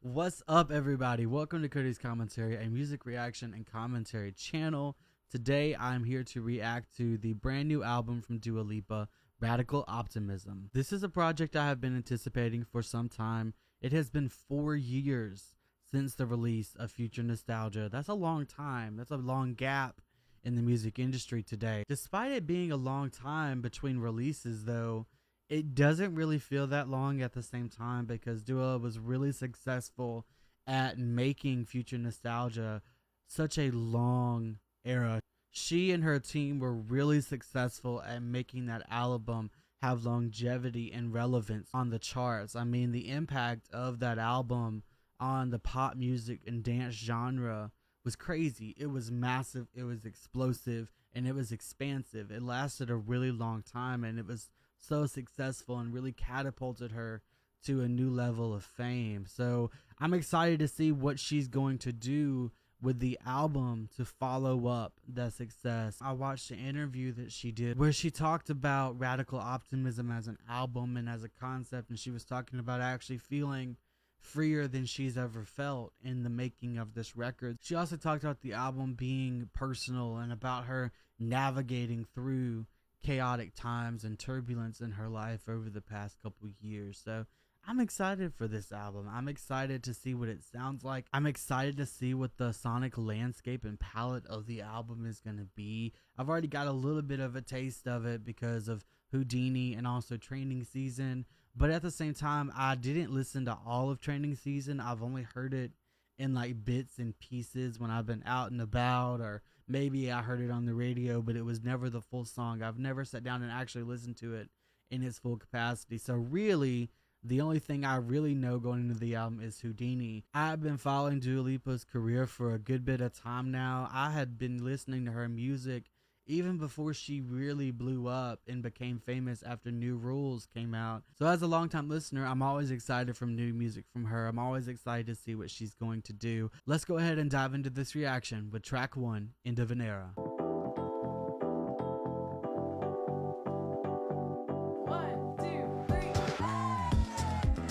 What's up, everybody? Welcome to Cody's Commentary, a music reaction and commentary channel. Today, I'm here to react to the brand new album from Dua Lipa, Radical Optimism. This is a project I have been anticipating for some time. It has been 4 years since the release of Future Nostalgia. That's a long time. That's a long gap in the music industry today. Despite it being a long time between releases, though, it doesn't really feel that long at the same time because Dua was really successful at making Future Nostalgia such a long era. She and her team were really successful at making that album have longevity and relevance on the charts. I mean, the impact of that album on the pop music and dance genre was crazy. It was massive, it was explosive, and it was expansive. It lasted a really long time, and it was so successful and really catapulted her to a new level of fame. So I'm excited to see what she's going to do with the album to follow up that success. I watched an interview that she did where she talked about Radical Optimism as an album and as a concept, and she was talking about actually feeling freer than she's ever felt in the making of this record. She also talked about the album being personal and about her navigating through chaotic times and turbulence in her life over the past couple years. So I'm excited for this album. I'm excited to see what it sounds like. I'm excited to see what the sonic landscape and palette of the album is going to be. I've already got a little bit of a taste of it because of Houdini and also Training Season, but at the same time, I didn't listen to all of Training Season. I've only heard it in like bits and pieces when I've been out and about, or maybe I heard it on the radio, but it was never the full song. I've never sat down and actually listened to it in its full capacity. So really, the only thing I really know going into the album is Houdini. I've been following Dua Lipa's career for a good bit of time now. I had been listening to her music even before she really blew up and became famous after New Rules came out. So as a longtime listener, I'm always excited for new music from her. I'm always excited to see what she's going to do. Let's go ahead and dive into this reaction with track 1, End of an Era.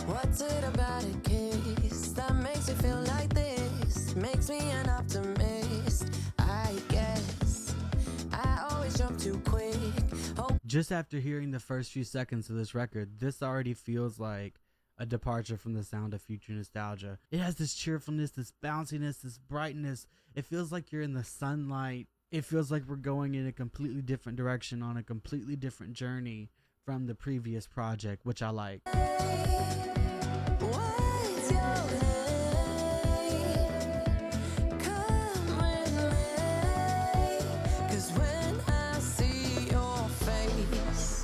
What's it about a kiss that makes you feel like this? Makes me an optimist, I guess. I always jump too quick. Just after hearing the first few seconds of this record, this already feels like a departure from the sound of Future Nostalgia. It has this cheerfulness, this bounciness, this brightness. It feels like you're in the sunlight. It feels like we're going in a completely different direction on a completely different journey from the previous project, which I like. What's your name? Come with me, 'cause when I see your face,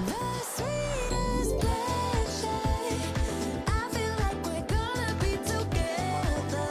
the sweetest pleasure, I feel like we're gonna be together.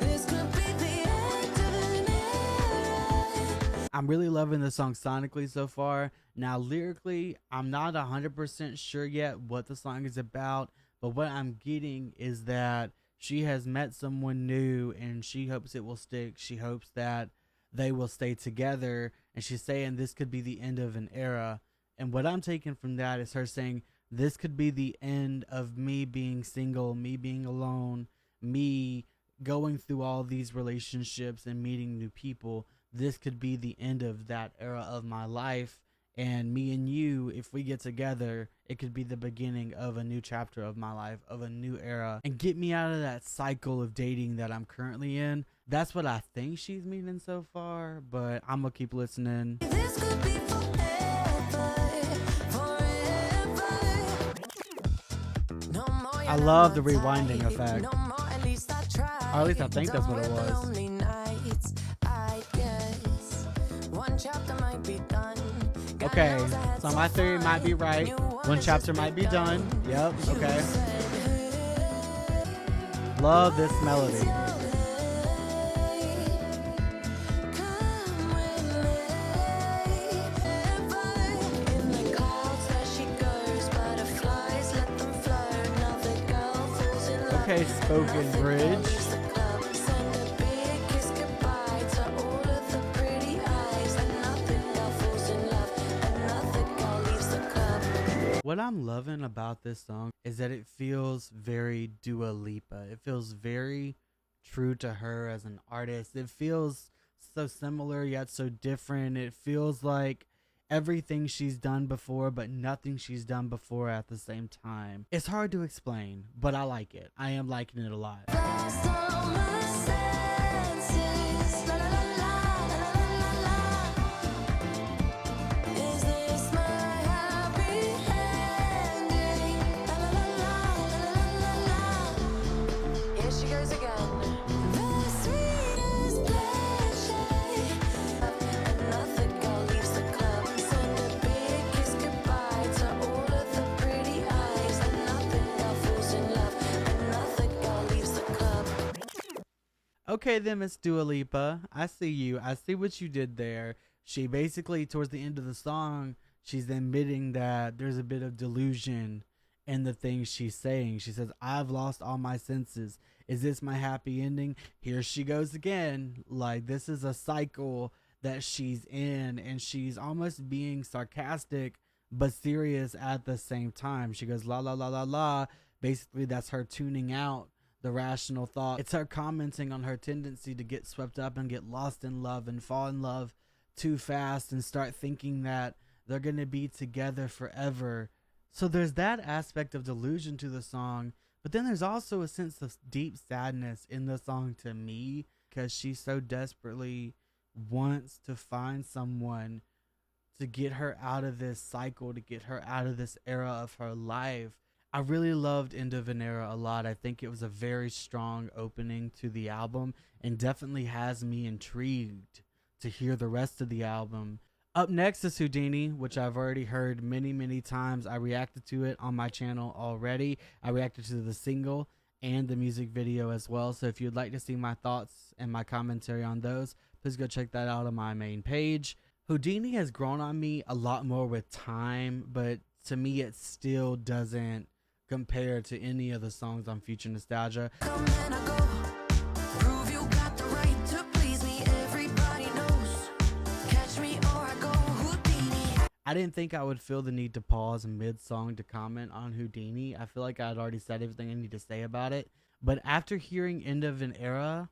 This could be the end of an era. I'm really loving the song sonically so far. Now lyrically, I'm not 100% sure yet what the song is about, but what I'm getting is that she has met someone new and she hopes it will stick. She hopes that they will stay together, and she's saying this could be the end of an era. And what I'm taking from that is her saying this could be the end of me being single, me being alone, me going through all these relationships and meeting new people. This could be the end of that era of my life. And me and you, if we get together, it could be the beginning of a new chapter of my life, of a new era, and get me out of that cycle of dating that I'm currently in. That's what I think she's meaning so far, but I'm gonna keep listening. This could be forever, forever. No more I love the rewinding effect. No more, at least I tried. Or at least I think that's what it Done with the was. lonely nights, I guess. One chapter might be done. Okay, so my theory might be right. One chapter might be done. Yep, okay. Love this melody. Okay, spoken bridge. What I'm loving about this song is that it feels very Dua Lipa. It feels very true to her as an artist. It feels so similar yet so different. It feels like everything she's done before, but nothing she's done before at the same time. It's hard to explain, but I like it. I am liking it a lot. Lost all my senses. La la la la, la la la la. Is this my happy ending? La la la la, la la la la. Here she goes again. The sweetest pleasure. Another girl leaves the club. Send a big kiss goodbye to all of the pretty eyes. Another girl falls in love. Another girl leaves the club. Okay, then, Miss Dua Lipa, I see you. I see what you did there. She basically, towards the end of the song, she's admitting that there's a bit of delusion in the things she's saying. She says, I've lost all my senses. Is this my happy ending? Here she goes again. Like, this is a cycle that she's in, and she's almost being sarcastic but serious at the same time. She goes, la, la, la, la, la. Basically, that's her tuning out the rational thought. It's her commenting on her tendency to get swept up and get lost in love and fall in love too fast and start thinking that they're going to be together forever. So there's that aspect of delusion to the song, but then there's also a sense of deep sadness in the song to me, because she so desperately wants to find someone to get her out of this cycle, to get her out of this era of her life. I really loved End of an Era a lot. I think it was a very strong opening to the album and definitely has me intrigued to hear the rest of the album. Up next is Houdini, which I've already heard many, many times. I reacted to it on my channel already. I reacted to the single and the music video as well. So if you'd like to see my thoughts and my commentary on those, please go check that out on my main page. Houdini has grown on me a lot more with time, but to me it still doesn't compare to any of the songs on Future Nostalgia. Come and I go. Prove you got the right to please me. Everybody knows. Catch me or I go Houdini. I didn't think I would feel the need to pause mid-song to comment on Houdini. I feel like I had already said everything I need to say about it. But after hearing End of an Era,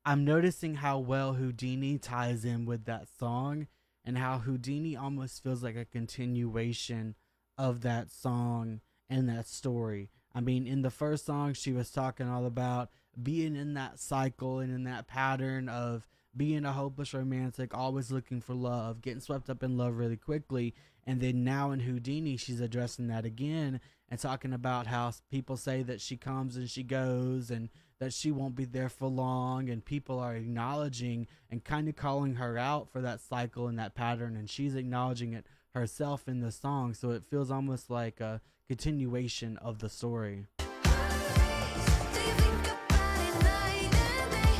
I'm noticing how well Houdini ties in with that song, and how Houdini almost feels like a continuation of that song and that story. I mean, in the first song, she was talking all about being in that cycle and in that pattern of being a hopeless romantic, always looking for love, getting swept up in love really quickly. And then now in Houdini, she's addressing that again and talking about how people say that she comes and she goes and that she won't be there for long, and people are acknowledging and kind of calling her out for that cycle and that pattern, and she's acknowledging it herself in the song. So it feels almost like a continuation of the story. Do you think about it night and day?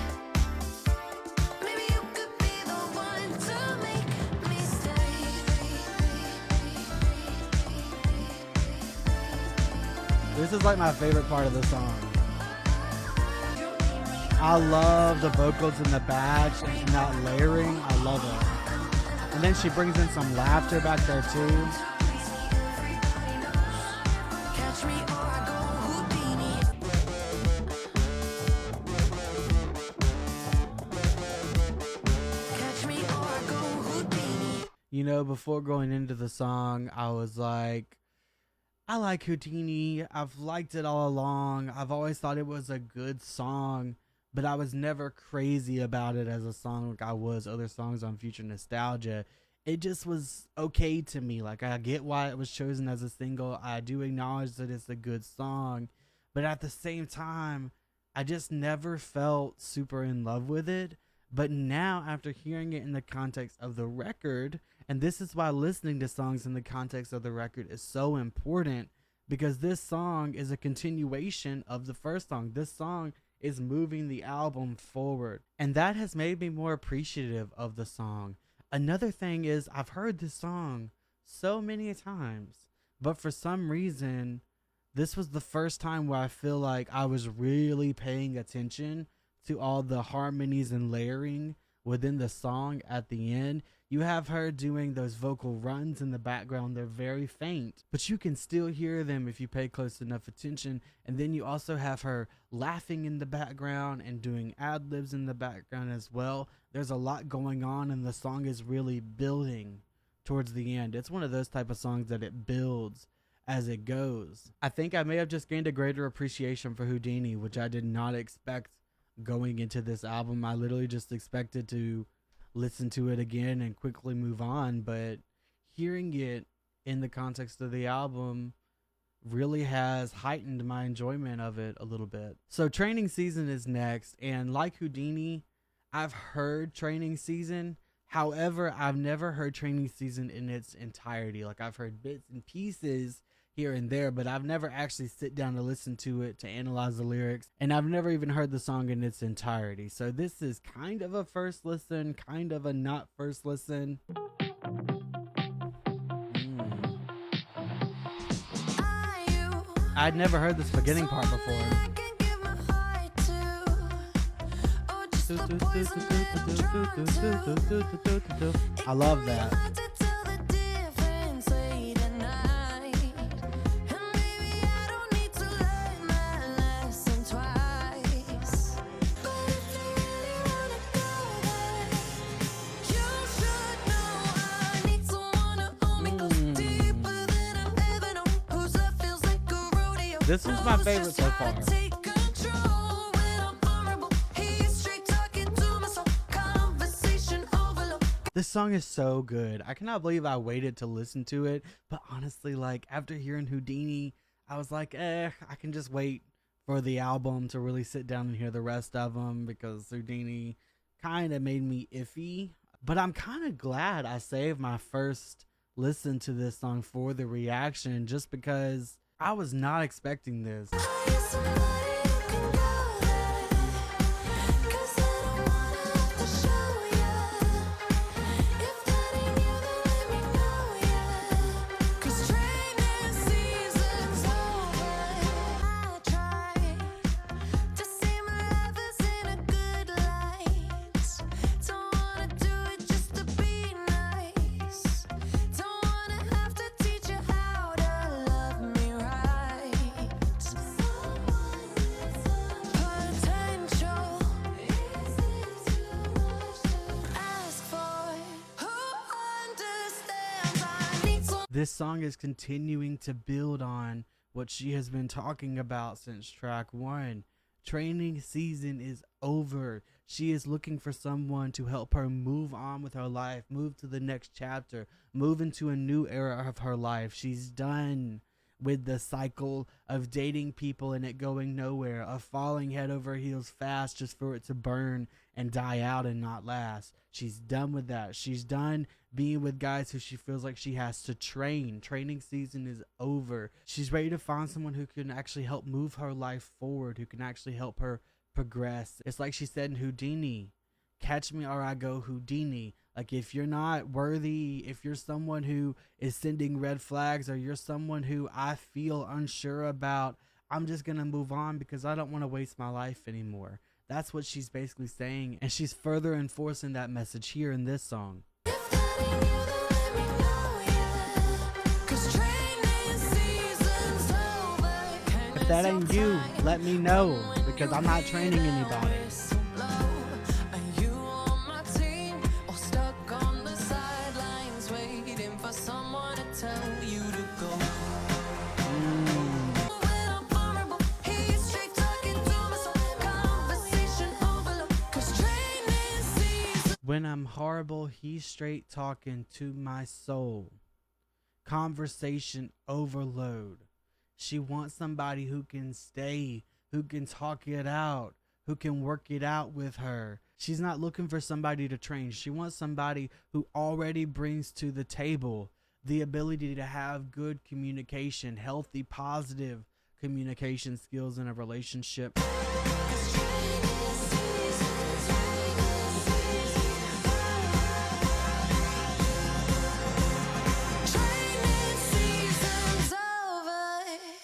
Maybe you could be the one to make me stay. This is like my favorite part of the song. I love the vocals in the back and that layering. I love it. And then she brings in some laughter back there too. Catch me or I go Houdini. Catch me or I go Houdini. You know, before going into the song, I was like, I like Houdini. I've liked it all along. I've always thought it was a good song, but I was never crazy about it as a song like I was other songs on Future Nostalgia. It just was okay to me. Like, I get why it was chosen as a single. I do acknowledge that it's a good song, but at the same time, I just never felt super in love with it. But now, after hearing it in the context of the record, and this is why listening to songs in the context of the record is so important, because this song is a continuation of the first song. This song is moving the album forward, and that has made me more appreciative of the song. Another thing is, I've heard this song so many times, but for some reason, this was the first time where I feel like I was really paying attention to all the harmonies and layering within the song at the end. You have her doing those vocal runs in the background. They're very faint, but you can still hear them if you pay close enough attention. And then you also have her laughing in the background and doing ad-libs in the background as well. There's a lot going on, and the song is really building towards the end. It's one of those type of songs that it builds as it goes. I think I may have just gained a greater appreciation for Houdini, which I did not expect going into this album. I literally just expected to listen to it again and quickly move on, but hearing it in the context of the album really has heightened my enjoyment of it a little bit. So Training Season is next, and like Houdini, I've heard Training Season. However, I've never heard Training Season in its entirety. Like, I've heard bits and pieces here and there, but I've never actually sit down to listen to it, to analyze the lyrics, and I've never even heard the song in its entirety. So this is kind of a first listen, kind of a not first listen. I'd never heard this beginning part before. I love that. This was my favorite so far. This song is so good. I cannot believe I waited to listen to it. But honestly, like, after hearing Houdini, I was like, I can just wait for the album to really sit down and hear the rest of them, because Houdini kind of made me iffy. But I'm kind of glad I saved my first listen to this song for the reaction, just because I was not expecting this. This song is continuing to build on what she has been talking about since track 1. Training season is over. She is looking for someone to help her move on with her life, move to the next chapter, move into a new era of her life. She's done with the cycle of dating people and it going nowhere, of falling head over heels fast just for it to burn and die out and not last. She's done with that. She's done being with guys who she feels like she has to train. Training season is over. She's ready to find someone who can actually help move her life forward, who can actually help her progress. It's like she said in Houdini, catch me or I go Houdini. Like, if you're not worthy, if you're someone who is sending red flags, or you're someone who I feel unsure about, I'm just going to move on because I don't want to waste my life anymore. That's what she's basically saying, and she's further enforcing that message here in this song. If that ain't you, let me know, because I'm not training anybody. When I'm horrible, he's straight talking to my soul. Conversation overload. She wants somebody who can stay, who can talk it out, who can work it out with her. She's not looking for somebody to train. She wants somebody who already brings to the table the ability to have good communication, healthy, positive communication skills in a relationship.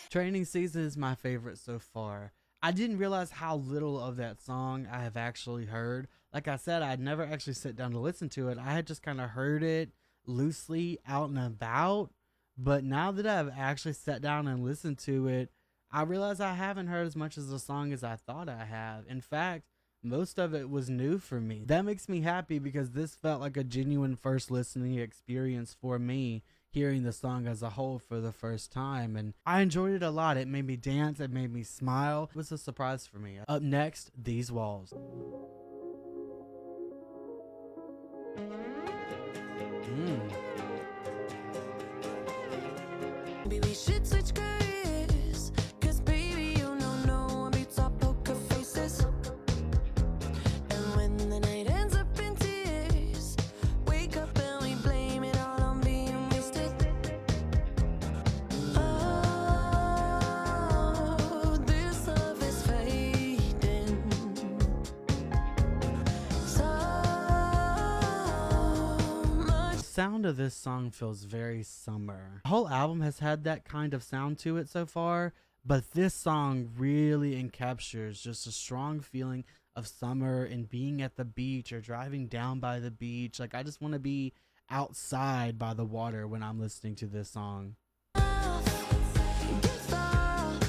Training season is my favorite so far. I didn't realize how little of that song I have actually heard. like I said, I'd never actually sit down to listen to it. I had just kind of heard it loosely out and about. But now that I've actually sat down and listened to it, I realize I haven't heard as much of the song as I thought I have. In fact, most of it was new for me. That makes me happy because this felt like a genuine first listening experience for me, hearing the song as a whole for the first time. And I enjoyed it a lot. It made me dance. It made me smile. It was a surprise for me. Up next, These Walls. Maybe we should switch careers, 'cause baby, you know no one beats our poker faces. And when the night ends up in tears, wake up and we blame it all on being wasted. Oh, this love is fading. So much. The sound of this song feels very summer. The whole album has had that kind of sound to it so far, but this song really encaptures just a strong feeling of summer and being at the beach or driving down by the beach. Like, I just want to be outside by the water when I'm listening to this song. Give up.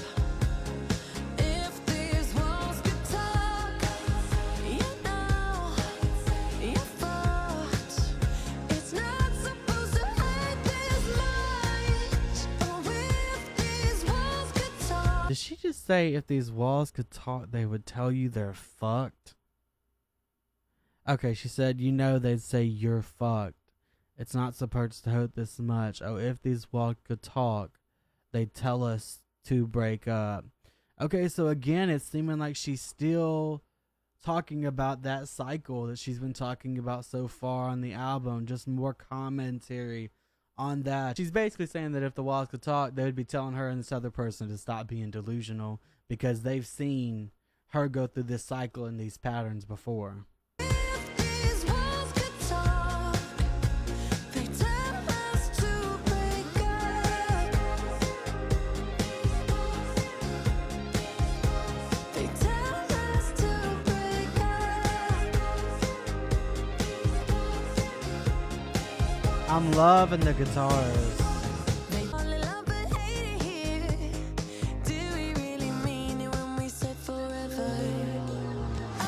If these walls could talk, you know you're fucked. It's not supposed to hurt this much. Oh, if these walls could talk. Did she just say if these walls could talk, they would tell you they're fucked? Okay, she said, you know, they'd say you're fucked. It's not supposed to hurt this much. Oh, if these walls could talk, they'd tell us to break up. Okay, so again, it's seeming like she's still talking about that cycle that she's been talking about so far on the album. Just more commentary on that. She's basically saying that if the walls could talk, they would be telling her and this other person to stop being delusional because they've seen her go through this cycle and these patterns before. If these walls could talk, they tell us to break up. They tell us to break up. I'm loving the guitars. They fall in love but hate it here. Do we really mean it when we said forever? Oh.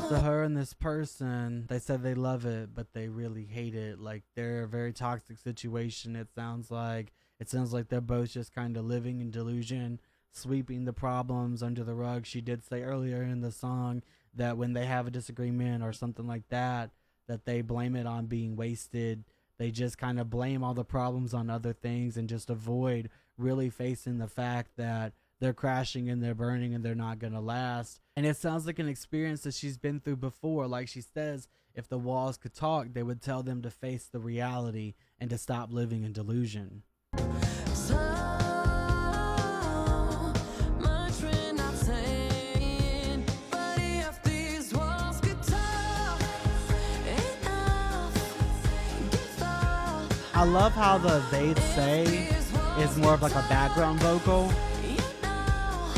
So her and this person, they said they love it, but they really hate it. Like, they're a very toxic situation. It sounds like they're both just kind of living in delusion, sweeping the problems under the rug. She did say earlier in the song that when they have a disagreement or something like that, that they blame it on being wasted. They just kind of blame all the problems on other things and just avoid really facing the fact that they're crashing and they're burning and they're not going to last. And it sounds like an experience that she's been through before. Like she says, if the walls could talk, they would tell them to face the reality and to stop living in delusion. So much we're not saying, but if these walls could talk, enough. Give up. I love how the they'd say is more of like a background vocal. You know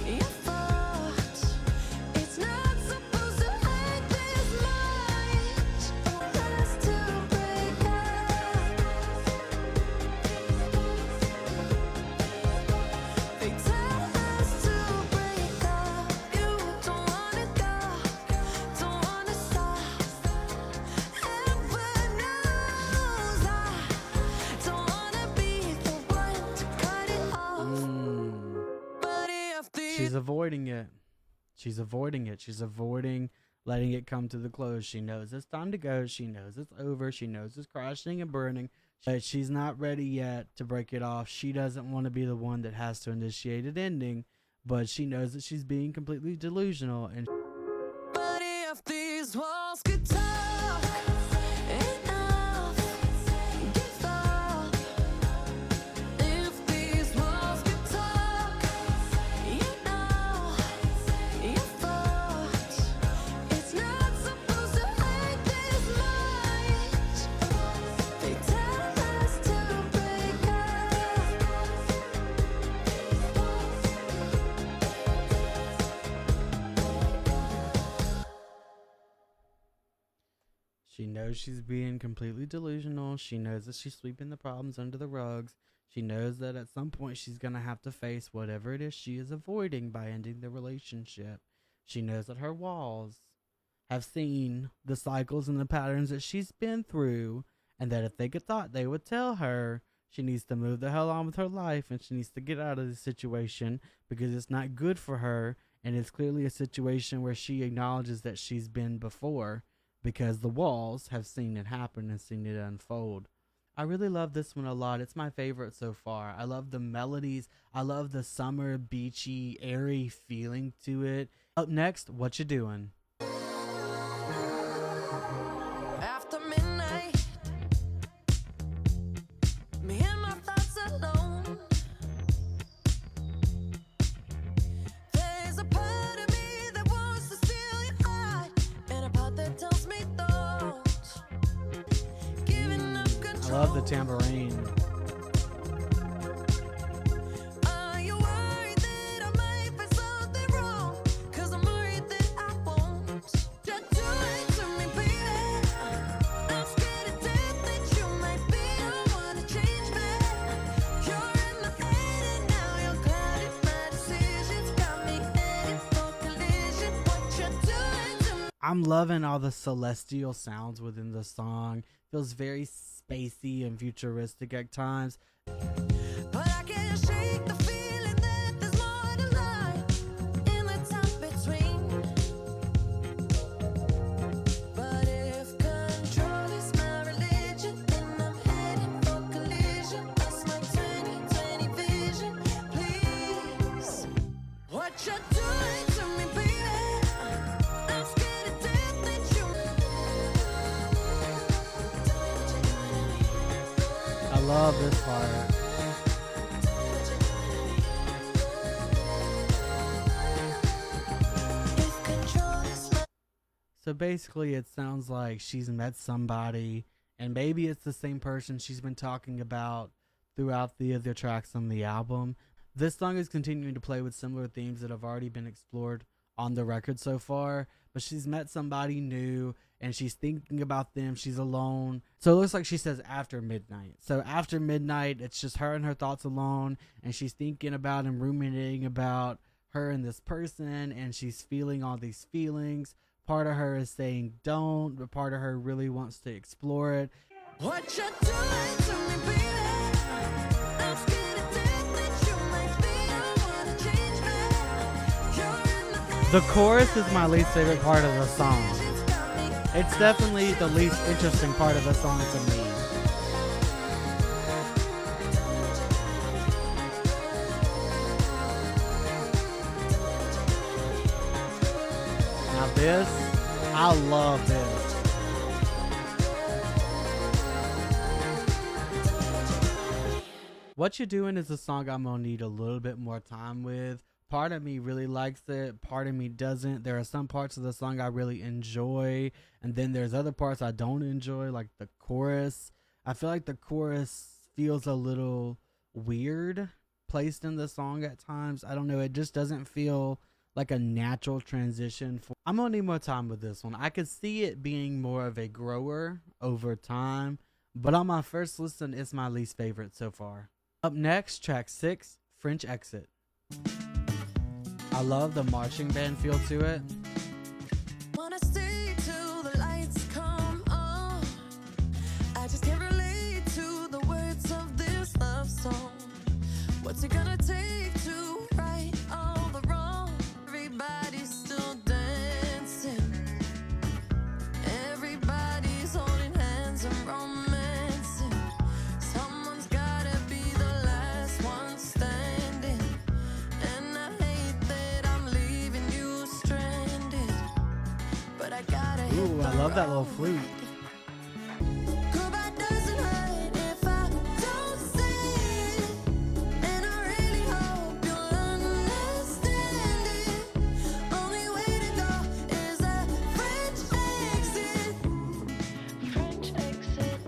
you're fucked. It's not supposed to hurt this much. Tell us to break up. They tell us to break up. You don't wanna go, don't wanna stop. Heaven knows I don't wanna be the one to cut it off. But if She's avoiding it. She's avoiding it. She's avoiding letting it come to the close. She knows it's time to go. She knows it's over. She knows it's crashing and burning. But she's not ready yet to break it off. She doesn't want to be the one that has to initiate an ending. But she knows that she's being completely delusional. And But if these walls could talk, enough. Give up. If these walls could talk, you know you're fucked. It's not supposed to hurt this much. They tell us to break up. She knows she's being completely delusional. She knows that she's sweeping the problems under the rugs. She knows that at some point she's going to have to face whatever it is she is avoiding by ending the relationship. She knows that her walls have seen the cycles and the patterns that she's been through, and that if they could thought, they would tell her she needs to move the hell on with her life and she needs to get out of this situation because it's not good for her, and it's clearly a situation where she acknowledges that she's been before because the walls have seen it happen and seen it unfold. I really love this one a lot. It's my favorite so far. I love the melodies. I love the summer, beachy, airy feeling to it. Up next, What You Doing? After midnight, me and my thoughts alone. There's a part of me that wants to steal your heart, and a part that tells me don't. Giving up I love the tambourine. Are you worried that I might find something wrong? 'Cause I'm worried that I won't. Just do it to me, baby. I'm scared to death that you might be the one to change me. You're in my head and now you're clouding my decisions. Got me headed for collision. What you doing to me? I'm loving all the celestial sounds within the song. Feels very spacey and futuristic at times. But I can't shake the feeling that there's more to life in the time between. But if control is my religion, then I'm heading for collision. That's my 2020 vision. Please, what you doing to me, baby? I'm scared to death that you. I love this part. If control is my So basically, it sounds like she's met somebody, and maybe it's the same person she's been talking about throughout the other tracks on the album. This song is continuing to play with similar themes that have already been explored on the record so far, but she's met somebody new and she's thinking about them. She's alone. So it looks like she says after midnight. So after midnight, it's just her and her thoughts alone, and she's thinking about and ruminating about her and this person, and she's feeling all these feelings. Part of her is saying don't, but part of her really wants to explore it. what you doing to me, baby? I'm scared to death that you might be the one to change me. You're in my head. The chorus is my least favorite part of the song. It's got me. It's definitely the least interesting part of the song to me. Now this, I love this. What You Doing is a song I'm gonna need a little bit more time with. Part of me really likes it, part of me doesn't. There are some parts of the song I really enjoy, and then there's other parts I don't enjoy, like the chorus. I feel like the chorus feels a little weird placed in the song at times. I don't know, it just doesn't feel like a natural transition. I'm gonna need more time with this one. I could see it being more of a grower over time, but on my first listen, it's my least favorite so far. Up next, track 6, French Exit. I love the marching band feel to it. Wanna stay till the lights come on. I just can't relate to the words of this love song. What's it gonna take to right all the wrong? Everybody's still dancing. Everybody's holding hands and romancing. Someone's gotta be the last one standing. And I hate that I'm leaving you stranded. But I gotta hit Ooh, I the love that little road. flute. Goodbye doesn't hurt if I don't say it. And I really hope you'll understand it. Only way to go is a French exit. French exit.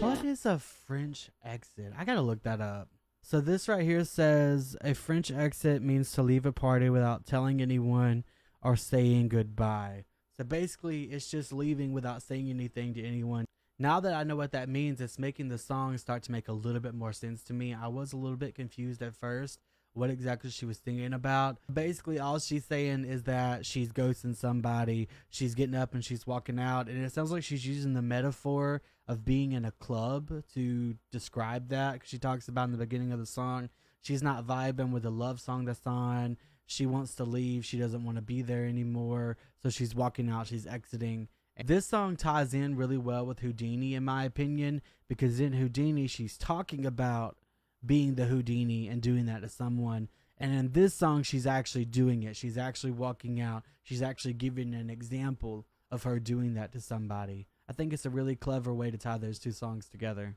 What is a French exit? I gotta look that up. So this right here says a French exit means to leave a party without telling anyone or saying goodbye. So basically, it's just leaving without saying anything to anyone. Now that I know what that means, it's making the song start to make a little bit more sense to me. I was a little bit confused at first what exactly she was thinking about. Basically, all she's saying is that she's ghosting somebody. She's getting up and she's walking out. And it sounds like she's using the metaphor of being in a club to describe that. 'Cause she talks about in the beginning of the song, she's not vibing with the love song that's on. She wants to leave. She doesn't want to be there anymore. So she's walking out. She's exiting. This song ties in really well with Houdini, in my opinion, because in Houdini, she's talking about being the Houdini and doing that to someone. And in this song, she's actually doing it. She's actually walking out. She's actually giving an example of her doing that to somebody. I think it's a really clever way to tie those two songs together.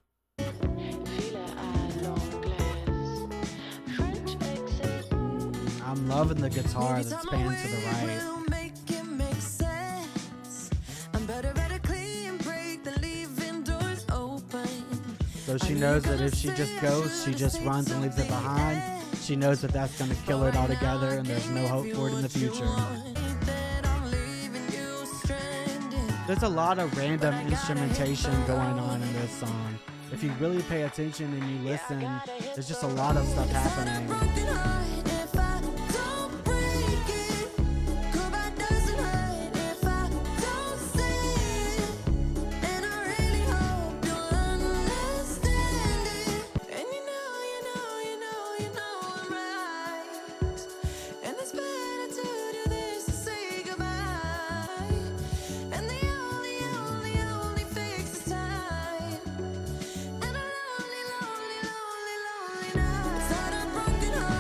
I'm loving the guitar that's panned to the right. So she knows that if she just goes, she just runs and leaves it behind. She knows that that's going to kill it altogether and there's no hope for it in the future. There's a lot of random instrumentation going on in this song. If you really pay attention and you listen, there's just a lot of stuff happening.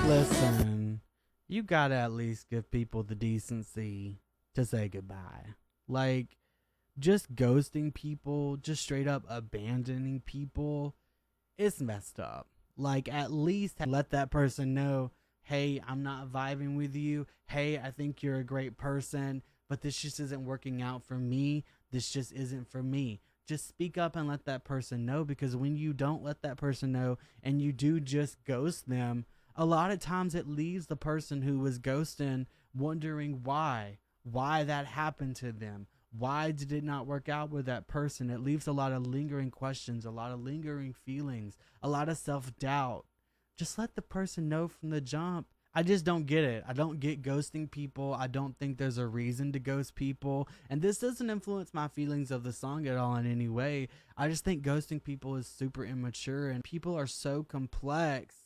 Listen, you gotta at least give people the decency to say goodbye. Like, just ghosting people, just straight up abandoning people, it's messed up. Like, at least let that person know, hey, I'm not vibing with you. Hey, I think you're a great person, but this just isn't working out for me. This just isn't for me. Just speak up and let that person know, because when you don't let that person know and you do just ghost them, a lot of times it leaves the person who was ghosting wondering why that happened to them. Why did it not work out with that person? It leaves a lot of lingering questions, a lot of lingering feelings, a lot of self-doubt. Just let the person know from the jump. I just don't get it. I don't get ghosting people. I don't think there's a reason to ghost people. And this doesn't influence my feelings of the song at all in any way. I just think ghosting people is super immature, and people are so complex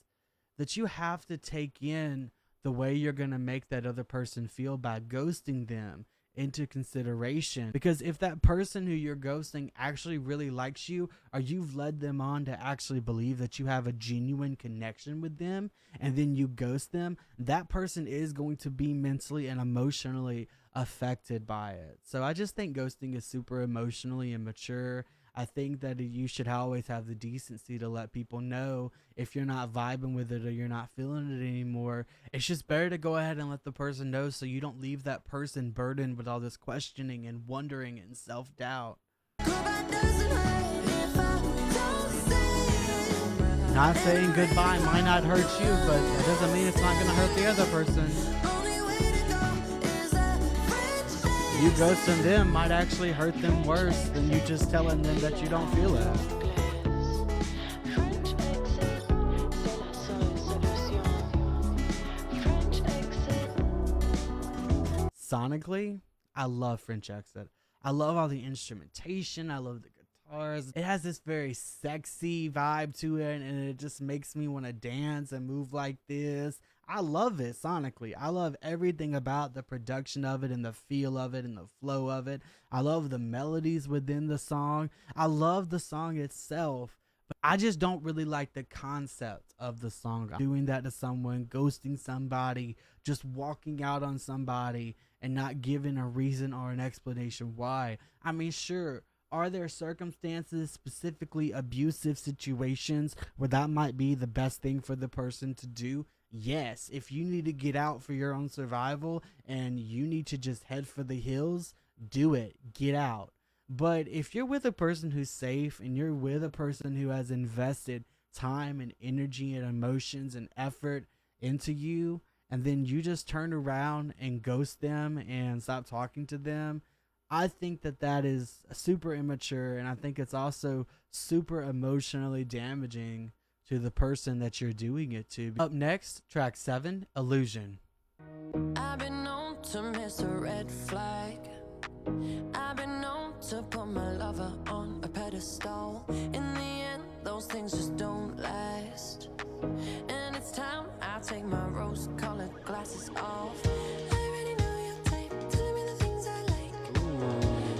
that you have to take in the way you're going to make that other person feel by ghosting them into consideration. Because if that person who you're ghosting actually really likes you, or you've led them on to actually believe that you have a genuine connection with them, and then you ghost them, that person is going to be mentally and emotionally affected by it. So I just think ghosting is super emotionally immature. I think that you should always have the decency to let people know if you're not vibing with it or you're not feeling it anymore. It's just better to go ahead and let the person know, so you don't leave that person burdened with all this questioning and wondering and self-doubt. Not saying goodbye might not hurt you, but that doesn't mean it's not going to hurt the other person. You ghosting them might actually hurt them worse than you just telling them that you don't feel it. Sonically, I love French Exit. I love all the instrumentation. I love the guitars. It has this very sexy vibe to it, and it just makes me want to dance and move like this. I love it sonically. I love everything about the production of it and the feel of it and the flow of it. I love the melodies within the song. I love the song itself, but I just don't really like the concept of the song. Doing that to someone, ghosting somebody, just walking out on somebody and not giving a reason or an explanation why. I mean, sure, are there circumstances, specifically abusive situations, where that might be the best thing for the person to do? Yes, if you need to get out for your own survival and you need to just head for the hills, do it. Get out. But if you're with a person who's safe and you're with a person who has invested time and energy and emotions and effort into you, and then you just turn around and ghost them and stop talking to them, I think that that is super immature, and I think it's also super emotionally damaging to the person that you're doing it to. Up next, track 7, Illusion. I've been known to miss a red flag. I've been known to put my lover on a pedestal. In the end, those things just don't last. And it's time I take my rose-colored glasses off. I already know your type, telling me the things I like.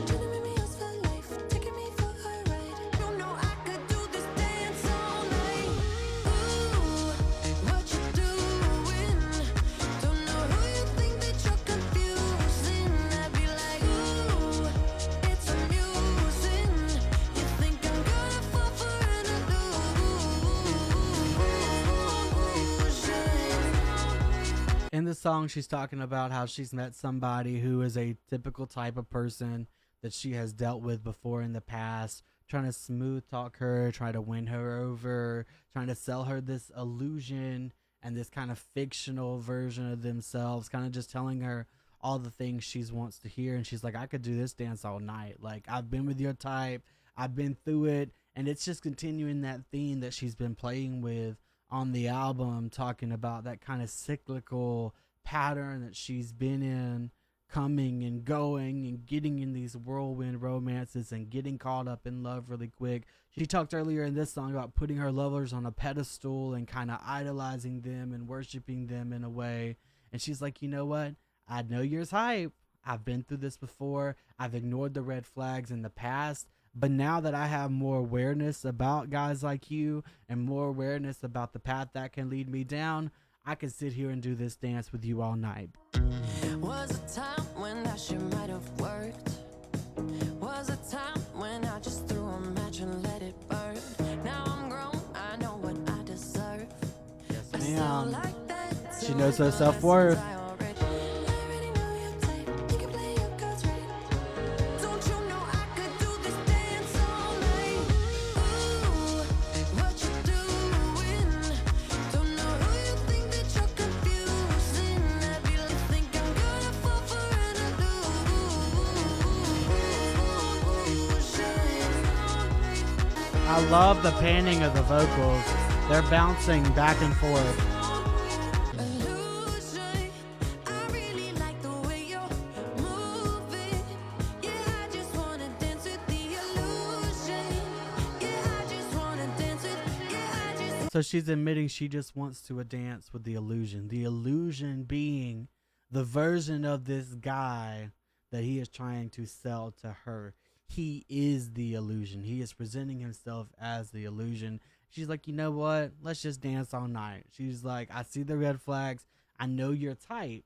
Trying to make me yours for life, taking me for a ride. You know I could do this dance all night. Ooh, what you doing? Don't know who you think that you're confusing. I'd be like, ooh, it's amusing. You think I'm gonna fall for an illusion. In the song, she's talking about how she's met somebody who is a typical type of person that she has dealt with before in the past, trying to smooth talk her, try to win her over, trying to sell her this illusion and this kind of fictional version of themselves, kind of just telling her all the things she wants to hear. And she's like, I could do this dance all night. Like, I've been with your type, I've been through it. And it's just continuing that theme that she's been playing with on the album, talking about that kind of cyclical pattern that she's been in, coming and going and getting in these whirlwind romances and getting caught up in love really quick. She talked earlier in this song about putting her lovers on a pedestal and kind of idolizing them and worshiping them in a way. And she's like, you know what? I know you're hype. I've been through this before. I've ignored the red flags in the past. But now that I have more awareness about guys like you and more awareness about the path that can lead me down, I can sit here and do this dance with you all night. Was a time when that shit might have worked. Was a time when I just threw a match and let it burn. Now I'm grown, I know what I deserve. Yes, I still ma'am. like that. She knows her self-worth. I already know your type. You can play your cards right. Don't you know I could do this dance all night? Ooh, what you doing? Don't know who you think that you're confusing. I be like, think I'm gonna fall for an illusion. I love the panning of the vocals. They're bouncing back and forth. Illusion, I really like the way you're moving. Yeah, I just wanna dance with the illusion. Yeah, I just wanna dance with. Yeah, I just. So she's admitting she just wants to dance with the illusion. The illusion being the version of this guy that he is trying to sell to her. He is the illusion. He is presenting himself as the illusion. She's like, you know what? Let's just dance all night. She's like, I see the red flags. I know your type.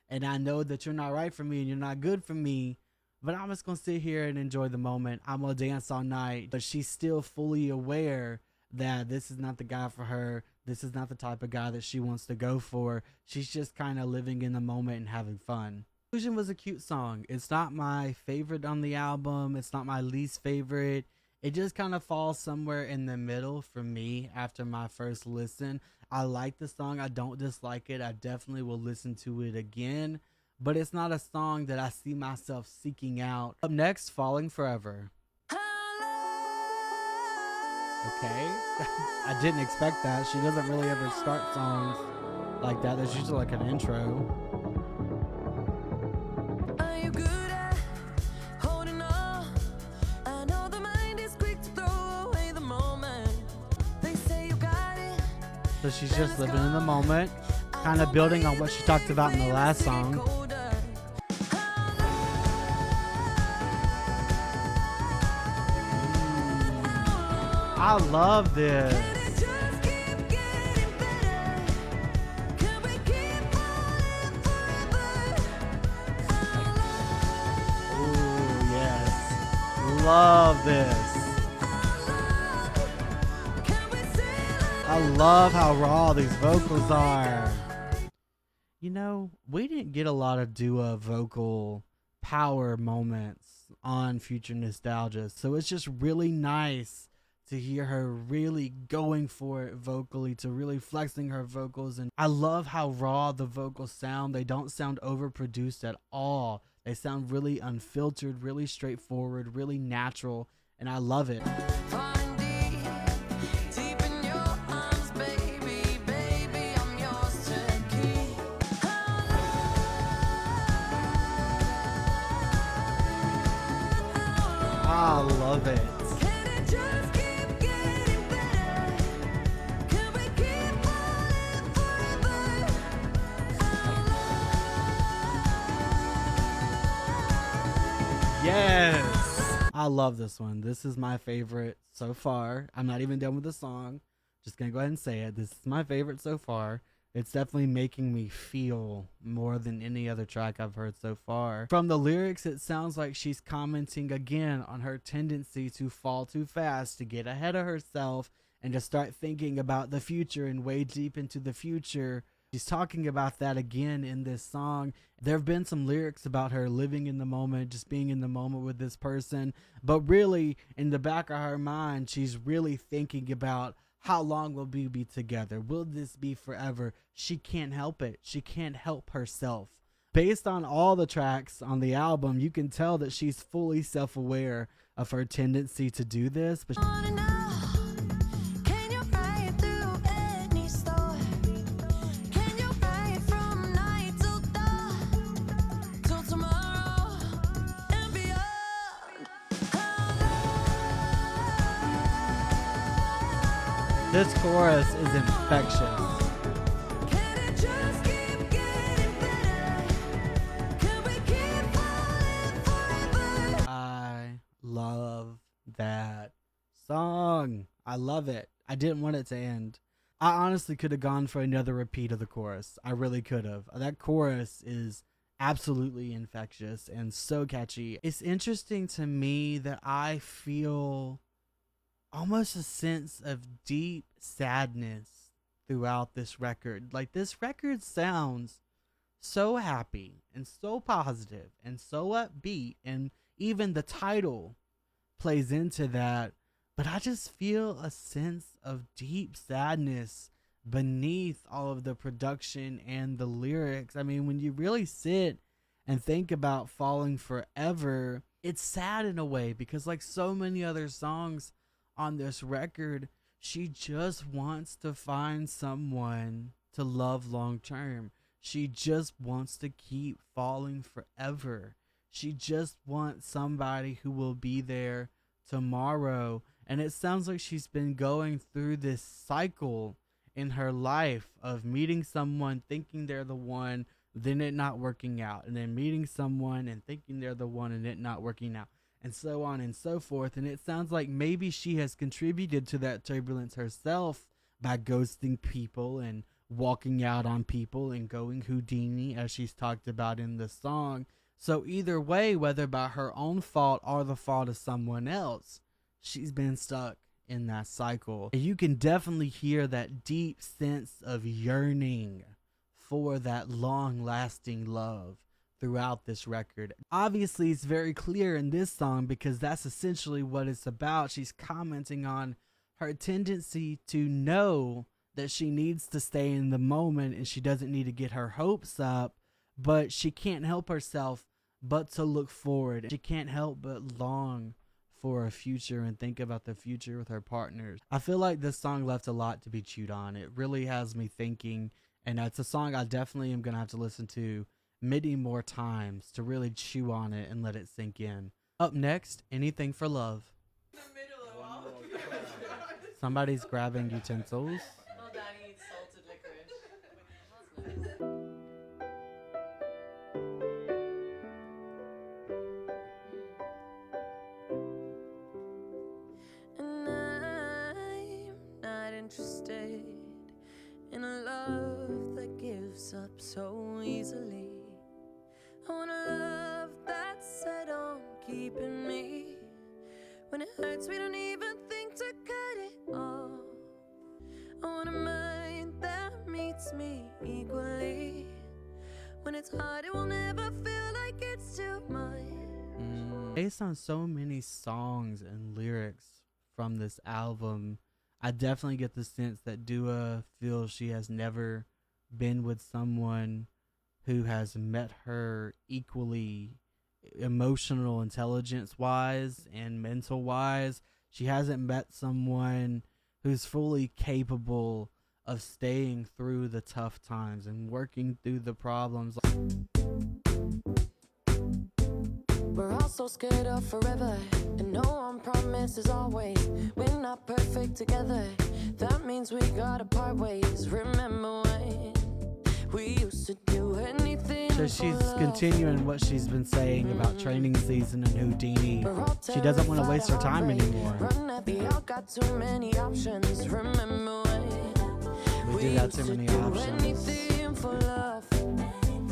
And I know that you're not right for me and you're not good for me. But I'm just going to sit here and enjoy the moment. I'm going to dance all night. But she's still fully aware that this is not the guy for her. This is not the type of guy that she wants to go for. She's just kind of living in the moment and having fun. Illusion was a cute song. It's not my favorite on the album. It's not my least favorite. It just kind of falls somewhere in the middle for me after my first listen. I like the song. I don't dislike it. I definitely will listen to it again. But it's not a song that I see myself seeking out. Up next, Falling Forever. Okay. I didn't expect that. She doesn't really ever start songs like that. There's usually like an intro. Are you good at holding on? I know the mind is quick to throw away the moment. They say you got it. So she's just living in the moment, kind of building on what she talked about in the last song. I love this. Ooh, yes. Love this. I love how raw these vocals are. You know, we didn't get a lot of Dua vocal power moments on Future Nostalgia, so it's just really nice to hear her really going for it vocally, to really flexing her vocals. And I love how raw the vocals sound. They don't sound overproduced at all. They sound really unfiltered, really straightforward, really natural, and I love it. Falling deep in your arms, baby, baby, I'm yours to keep. I love it. Can it just keep getting better? Can we keep falling forever? Yes. I love this one. This is my favorite so far. I'm not even done with the song. Just gonna go ahead and say it. This is my favorite so far. It's definitely making me feel more than any other track I've heard so far. From the lyrics, it sounds like she's commenting again on her tendency to fall too fast, to get ahead of herself, and to start thinking about the future and way deep into the future. She's talking about that again in this song. There have been some lyrics about her living in the moment, just being in the moment with this person. But really, in the back of her mind, she's really thinking about how long will we be together? Will this be forever? She can't help it. She can't help herself. Based on all the tracks on the album, you can tell that she's fully self-aware of her tendency to do this. But Wanna know, can you ride through any storm? Can you ride from night till dawn, till tomorrow and beyond? this chorus is infectious. Can it just keep getting better? Can we keep falling forever? I love that song. I love it. I didn't want it to end. I honestly could have gone for another repeat of the chorus. I really could have. That chorus is absolutely infectious and so catchy. It's interesting to me that I feel almost a sense of deep sadness throughout this record. Like, this record sounds so happy and so positive and so upbeat, and even the title plays into that, but I just feel a sense of deep sadness beneath all of the production and the lyrics. I mean, when you really sit and think about Falling Forever, it's sad in a way, because like so many other songs on this record, she just wants to find someone to love long term. She just wants to keep falling forever. She just wants somebody who will be there tomorrow. And it sounds like she's been going through this cycle in her life of meeting someone, thinking they're the one, then it not working out, and then meeting someone and thinking they're the one and it not working out, and so on and so forth. And it sounds like maybe she has contributed to that turbulence herself by ghosting people and walking out on people and going Houdini, as she's talked about in the song. So either way, whether by her own fault or the fault of someone else, she's been stuck in that cycle. And you can definitely hear that deep sense of yearning for that long-lasting love throughout this record. Obviously, it's very clear in this song because that's essentially what it's about. She's commenting on her tendency to know that she needs to stay in the moment and she doesn't need to get her hopes up, but she can't help herself but to look forward. She can't help but long for a future and think about the future with her partners. I feel like this song left a lot to be chewed on. It really has me thinking, and it's a song I definitely am going to have to listen to many more times to really chew on it and let it sink in. Up next, Anything for Love. Somebody's grabbing utensils. Well, Daddy eats salted licorice. That's nice. And I'm not interested in a love that gives up so easily. I want a love that's set on keeping me. When it hurts, we don't even think to cut it off. I want a mind that meets me equally. When it's hard, it will never feel like it's too much. Based on so many songs and lyrics from this album, I definitely get the sense that Dua feels she has never been with someone who has met her equally emotional intelligence wise and mental wise. She hasn't met someone who's fully capable of staying through the tough times and working through the problems. We're all so scared of forever, and no one promises always. We're not perfect together, that means we gotta part ways. Remember when we used to do anything? So she's continuing what she's been saying about training season and Houdini. She doesn't want to waste her time anymore. We all got too many options. Remember when We do got too many options. anything for love?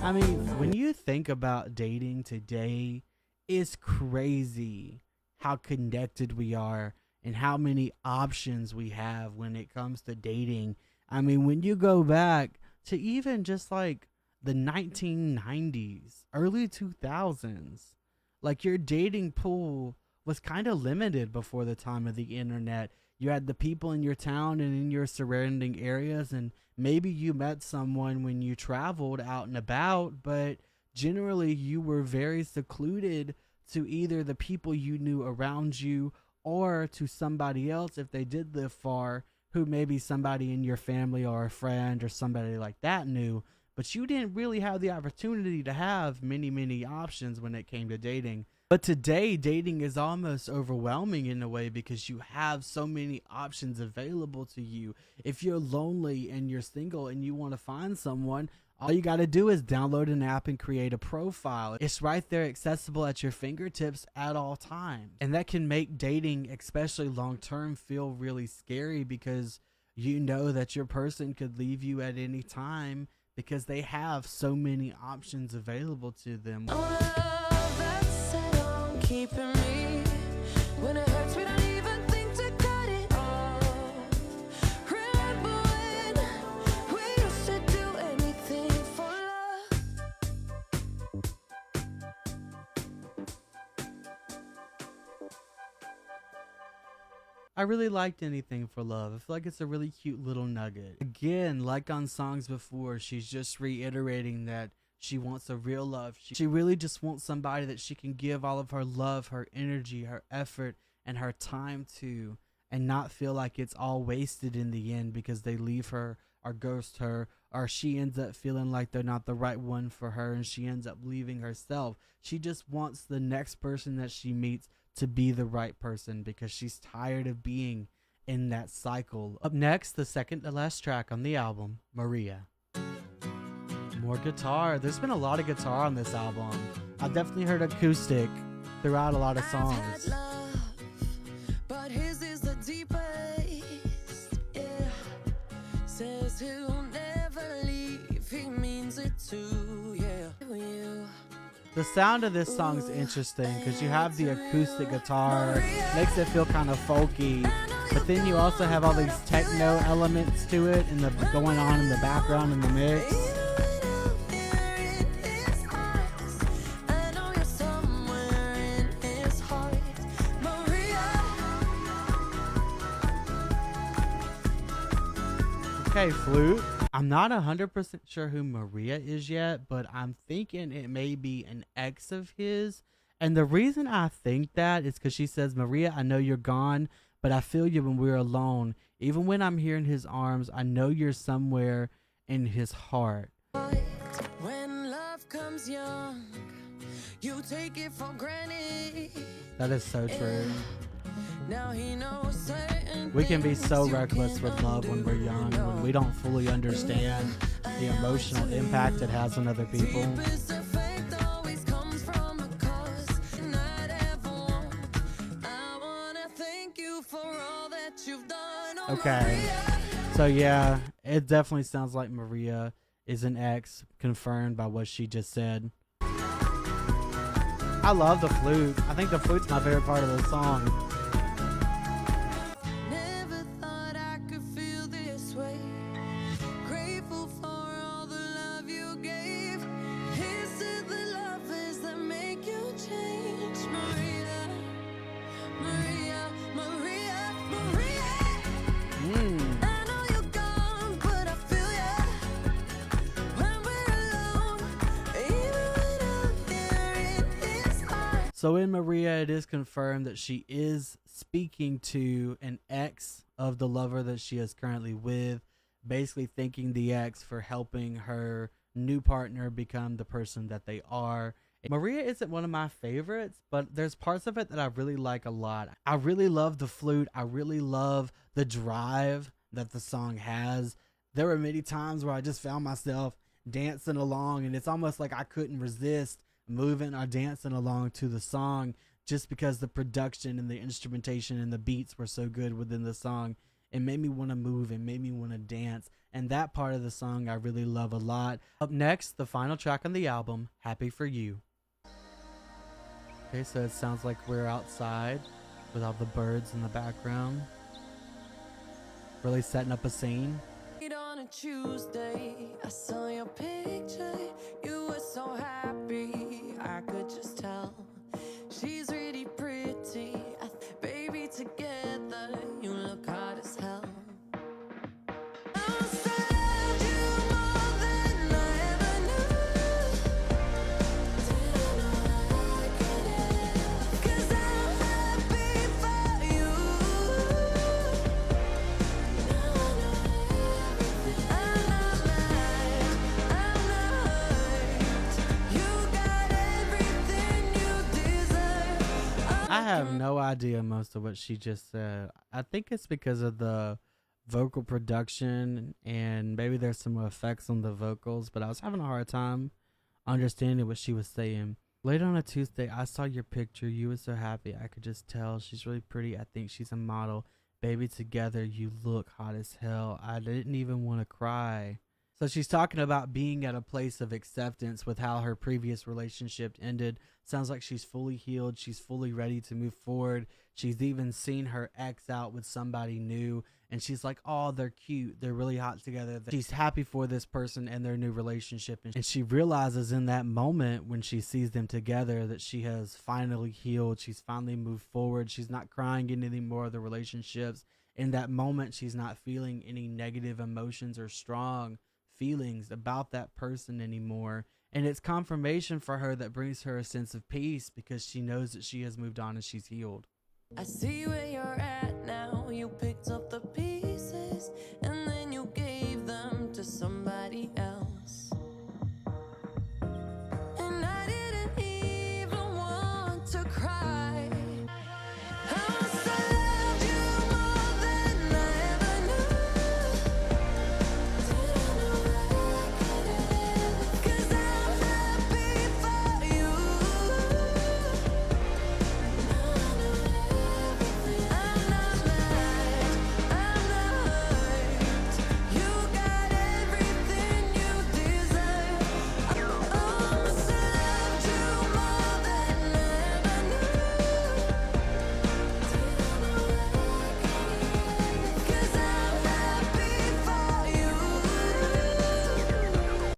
I mean, when you think about dating today, it's crazy how connected we are and how many options we have when it comes to dating. I mean, when you go back to even just like the 1990s, early 2000s, like your dating pool was kind of limited before the time of the internet. You had the people in your town and in your surrounding areas, and maybe you met someone when you traveled out and about, but generally you were very secluded to either the people you knew around you or to somebody else if they did live far, who maybe somebody in your family or a friend or somebody like that knew. But you didn't really have the opportunity to have many options when it came to dating. But today, dating is almost overwhelming in a way because you have so many options available to you. If you're lonely and you're single and you want to find someone, all you got to do is download an app and create a profile. It's right there accessible at your fingertips at all times. And that can make dating, especially long term, feel really scary because you know that your person could leave you at any time because they have so many options available to them. Love that's set on keeping me. When it hurts, we don't even think to cut it off. Remember when we used to do anything for love? I really liked Anything for Love. I feel like it's a really cute little nugget. Again, like on songs before, she's just reiterating that she wants a real love. She really just wants somebody that she can give all of her love, her energy, her effort, and her time to, and not feel like it's all wasted in the end because they leave her or ghost her, or she ends up feeling like they're not the right one for her and she ends up leaving herself. She just wants the next person that she meets to be the right person because she's tired of being in that cycle. Up next, the second to last track on the album, Maria. More guitar. There's been a lot of guitar on this album. I've definitely heard acoustic throughout a lot of songs. I've had love, but his is the deepest. Yeah, says he'll never leave. He means it too. Yeah, you. The sound of this song is interesting because you have the acoustic guitar, makes it feel kind of folky, but then you also have all these techno elements to it and the going on in the background in the mix. Okay, flute. I'm not 100% sure who Maria is yet, but I'm thinking it may be an ex of his. And the reason I think that is because she says, Maria, I know you're gone, but I feel you when we're alone. Even when I'm here in his arms, I know you're somewhere in his heart. When love comes young, you take it for granted. That is so true. Now he knows certain We can be so things you reckless with love when we're young, when we don't fully understand the emotional impact it has on other people. Deepest effect always comes from a cause not ever want. I wanna thank you for all that you've done. Oh, Okay. Maria. So yeah, it definitely sounds like Maria is an ex, confirmed by what she just said. I love the flute. I think the flute's my favorite part of the song. Never thought I could feel this way. Grateful for all the love you gave. Here's to the lovers that make you change. Maria, Maria, Maria, Maria. I know you're gone, but I feel ya when we're alone. Even when I'm here in his So in Maria, it is confirmed that she is speaking to an ex of the lover that she is currently with, basically thanking the ex for helping her new partner become the person that they are. Maria isn't one of my favorites, but there's parts of it that I really like a lot. I really love the flute. I really love the drive that the song has. There were many times where I just found myself dancing along, and it's almost like I couldn't resist moving or dancing along to the song just because the production and the instrumentation and the beats were so good within the song. It made me want to move and made me want to dance, and that part of the song I really love a lot. Up next, the final track on the album, Happy For You. Okay, so it sounds like we're outside with all the birds in the background, really setting up a scene. On a Tuesday, I saw your picture. You were so happy, I could just tell. She's really pretty, baby, together you look hot as hell. I have no idea most of what she just said. I think it's because of the vocal production and maybe there's some effects on the vocals, but I was having a hard time understanding what she was saying. Late on a Tuesday, I saw your picture. You were so happy. I could just tell. She's really pretty. I think she's a model. Baby, together you look hot as hell. I didn't even want to cry. So she's talking about being at a place of acceptance with how her previous relationship ended. Sounds like she's fully healed. She's fully ready to move forward. She's even seen her ex out with somebody new. And she's like, oh, they're cute. They're really hot together. She's happy for this person and their new relationship. And she realizes in that moment when she sees them together that she has finally healed. She's finally moved forward. She's not crying in any more of the relationships. In that moment, she's not feeling any negative emotions or strong feelings about that person anymore, and it's confirmation for her that brings her a sense of peace because she knows that she has moved on and she's healed. I see where you're at now. You picked up the pieces and then you gave them to somebody else, and I didn't even want to cry.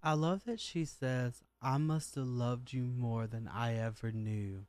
I love that she says, I must have loved you more than I ever knew.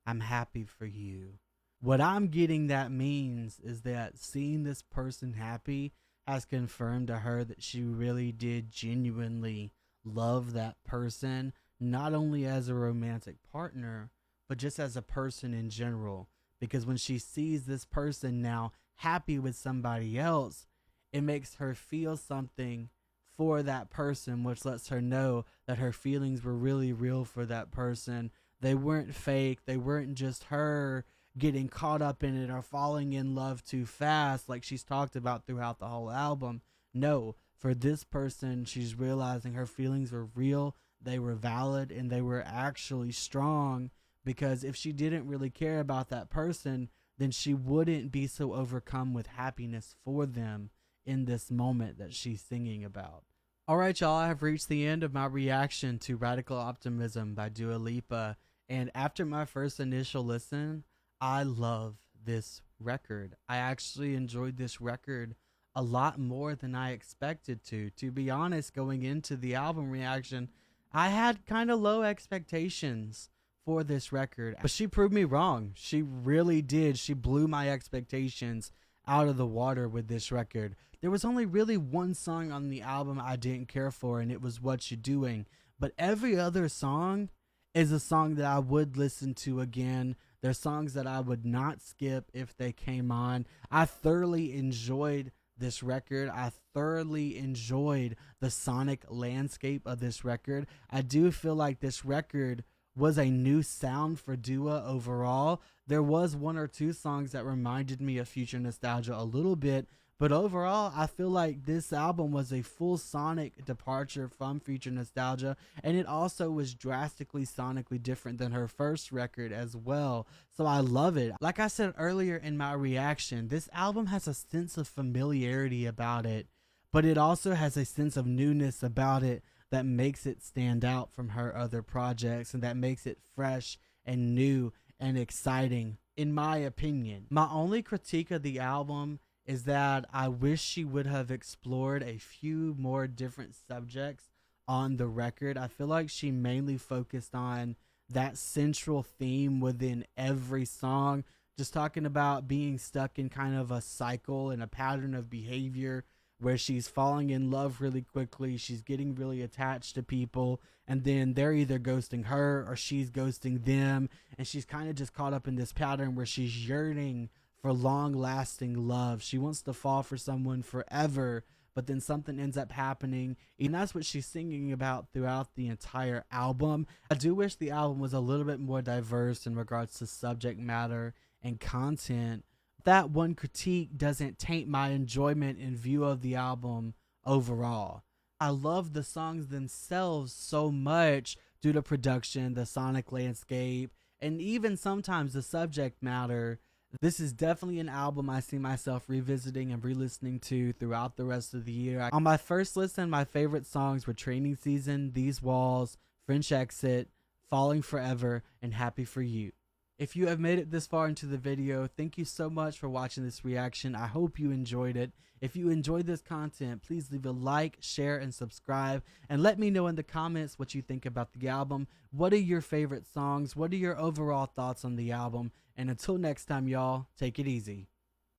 I'm happy for you. What I'm getting that means is that seeing this person happy has confirmed to her that she really did genuinely love that person, not only as a romantic partner, but just as a person in general. Because when she sees this person now happy with somebody else, it makes her feel something for that person, which lets her know that her feelings were really real for that person. They weren't fake. They weren't just her getting caught up in it or falling in love too fast like she's talked about throughout the whole album. No, for this person, she's realizing her feelings were real, they were valid, and they were actually strong, because if she didn't really care about that person, then she wouldn't be so overcome with happiness for them in this moment that she's singing about. Alright, y'all, I have reached the end of my reaction to Radical Optimism by Dua Lipa, and after my first initial listen, I love this record. I actually enjoyed this record a lot more than I expected to. To be honest, going into the album reaction, I had kind of low expectations for this record, but she proved me wrong. She really did. She blew my expectations out of the water with this record. There was only really one song on the album I didn't care for, and it was Whatcha Doing. But every other song is a song that I would listen to again. There's songs that I would not skip if they came on. I thoroughly enjoyed this record. I thoroughly enjoyed the sonic landscape of this record. I do feel like this record was a new sound for Dua overall. There was one or two songs that reminded me of Future Nostalgia a little bit, but overall, I feel like this album was a full sonic departure from Future Nostalgia, and it also was drastically sonically different than her first record as well. So I love it. Like I said earlier in my reaction, this album has a sense of familiarity about it, but it also has a sense of newness about it that makes it stand out from her other projects and that makes it fresh and new and exciting, in my opinion. My only critique of the album is that I wish she would have explored a few more different subjects on the record. I feel like she mainly focused on that central theme within every song, just talking about being stuck in kind of a cycle and a pattern of behavior where she's falling in love really quickly, she's getting really attached to people, and then they're either ghosting her or she's ghosting them, and she's kind of just caught up in this pattern where she's yearning for long-lasting love. She wants to fall for someone forever, but then something ends up happening, and that's what she's singing about throughout the entire album. I do wish the album was a little bit more diverse in regards to subject matter and content. That one critique doesn't taint my enjoyment in view of the album overall. I love the songs themselves so much due to production, the sonic landscape, and even sometimes the subject matter. This is definitely an album I see myself revisiting and re-listening to throughout the rest of the year. On my first listen, my favorite songs were Training Season, These Walls, French Exit, Falling Forever, and Happy For You. If you have made it this far into the video, thank you so much for watching this reaction. I hope you enjoyed it. If you enjoyed this content, please leave a like, share, and subscribe. And let me know in the comments what you think about the album. What are your favorite songs? What are your overall thoughts on the album? And until next time, y'all, take it easy.